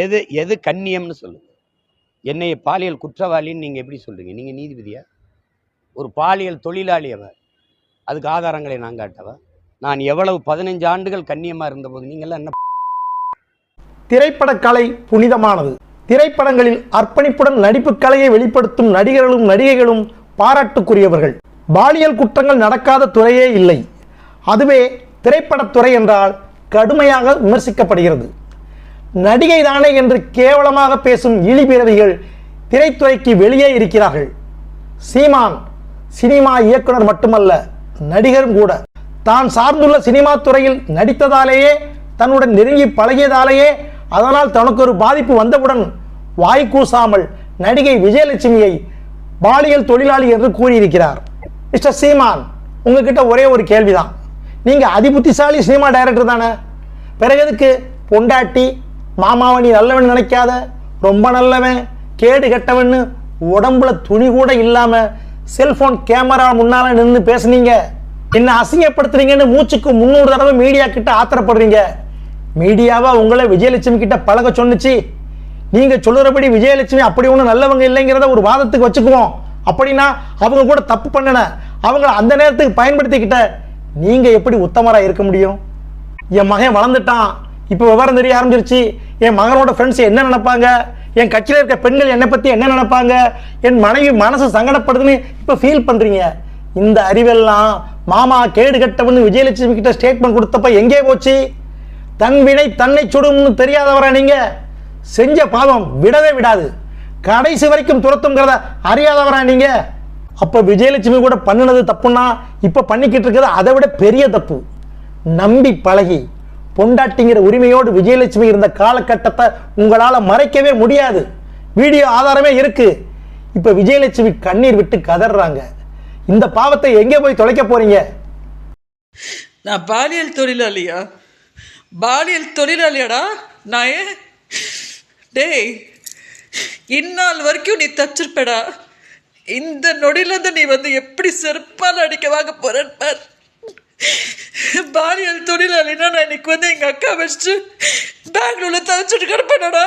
எது எது கண்ணியம்னு சொல்லுங்க. என்னை பாலியல் குற்றவாளின்னு நீங்கள் எப்படி சொல்கிறீங்க? நீங்கள் நீதிபதியா? ஒரு பாலியல் தொழிலாளி அவர், அதுக்கு ஆதாரங்களை நான் காட்டவா? நான் எவ்வளவு 15 ஆண்டுகள் கண்ணியமாக இருந்தபோது நீங்கள்லாம் என்ன? திரைப்படக்கலை புனிதமானது. திரைப்படங்களில் அர்ப்பணிப்புடன் நடிப்பு கலையை வெளிப்படுத்தும் நடிகர்களும் நடிகைகளும் பாராட்டுக்குரியவர்கள். பாலியல் குற்றங்கள் நடக்காத துறையே இல்லை. அதுவே திரைப்படத்துறை என்றால் கடுமையாக விமர்சிக்கப்படுகிறது. நடிகை தானே என்று கேவலமாக பேசும் இழிபிறவிகள் திரைத்துறைக்கு வெளியே இருக்கிறார்கள். சீமான் சினிமா இயக்குனர் மட்டுமல்ல, நடிகரும் கூட. தான் சார்ந்துள்ள சினிமா துறையில் நடித்ததாலேயே, தன்னுடன் நெருங்கி பழகியதாலேயே, அதனால் தனக்கு ஒரு பாதிப்பு வந்தவுடன் வாய் கூசாமல் நடிகை விஜயலட்சுமியை பாலியல் தொழிலாளி என்று கூறியிருக்கிறார். மிஸ்டர் சீமான், உங்ககிட்ட ஒரே ஒரு கேள்விதான். நீங்க அதிபுத்திசாலி சினிமா டைரக்டர் தானே? பிறகு எதுக்கு பொண்டாட்டி மாமாவணி நல்லவன் நினைக்காத, ரொம்ப நல்லவன், கேடு கெட்டவன், உடம்புல துணி கூட இல்லாம செல்போன் கேமரா முன்னால நின்று பேசுனீங்க? என்ன அசிங்கப்படுத்துறீங்கன்னு மூச்சுக்கு 300 தடவை மீடியா கிட்ட ஆத்திரப்படுறீங்க. மீடியாவா உங்களை விஜயலட்சுமி கிட்ட பழக சொன்னிச்சு. நீங்க சொல்லுறபடி விஜயலட்சுமி அப்படி ஒன்றும் நல்லவங்க இல்லைங்கிறத ஒரு வாதத்துக்கு வச்சுக்குவோம். அப்படின்னா அவங்க கூட தப்பு பண்ணன, அவங்கள அந்த நேரத்துக்கு பயன்படுத்திக்கிட்ட நீங்க எப்படி உத்தமரா இருக்க முடியும்? என் மகன் வளர்ந்துட்டான், இப்போ விவரம் தெரிய ஆரம்பிச்சிருச்சு, என் மகனோட ஃப்ரெண்ட்ஸ் என்ன நினைப்பாங்க, என் கட்சியில் இருக்க பெண்கள் என்னை பற்றி என்ன நினைப்பாங்க, என் மனைவி மனசு சங்கடப்படுதுன்னு இப்போ ஃபீல் பண்ணுறீங்க. இந்த அறிவெல்லாம் மாமா கேடு கட்டவன்னு விஜயலட்சுமி கிட்ட ஸ்டேட்மெண்ட் கொடுத்தப்ப எங்கே போச்சு? தன் வினை தன்னை சுடும்னு தெரியாதவரா நீங்க? செஞ்ச பாவம் விடவே விடாது, கடைசி வரைக்கும் துரத்துங்கிறத அறியாதவரா நீங்க? அப்போ விஜயலட்சுமி கூட பண்ணினது தப்புன்னா இப்போ பண்ணிக்கிட்டு இருக்கிறது அதை விட பெரிய தப்பு. நம்பி பழகி பொண்டாட்டிங்கிற உரிமையோடு விஜயலட்சுமி இருந்த காலகட்டத்தை உங்களால மறைக்கவே முடியாது. வீடியோ ஆதாரமே இருக்கு. இப்ப விஜயலட்சுமி கண்ணீர் விட்டு கதறாங்க. இந்த பாவத்தை எங்கே போய் தொலைக்க போறீங்க? நான் பாலியல் தொழிலாளியா? பாலியல் தொழிலாளியாடா நான்? டேய், இந்நாள் வரைக்கும் நீ தச்சிருப்படா. இந்த நொடியிலிருந்து நீ எப்படி செருப்பால் அடிக்க வாங்க போறேன்னு பார். பாலியல் தொழிலாளினா நான் இன்னைக்கு எங்க அக்கா வச்சுட்டு பெங்களூர்ல தவிச்சுட்டு கிடப்பேனடா.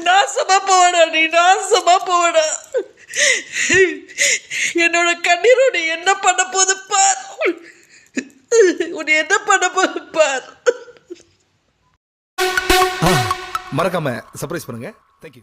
நாசமா போவடா, நீ நாசமா போவடா. என்னோட கண்ணீரோ நீ என்ன பண்ண போது பார். உன்னை என்ன பண்ண போது பார். மறக்காம சர்ப்ரைஸ் பண்ணுங்க. தேங்க்யூ.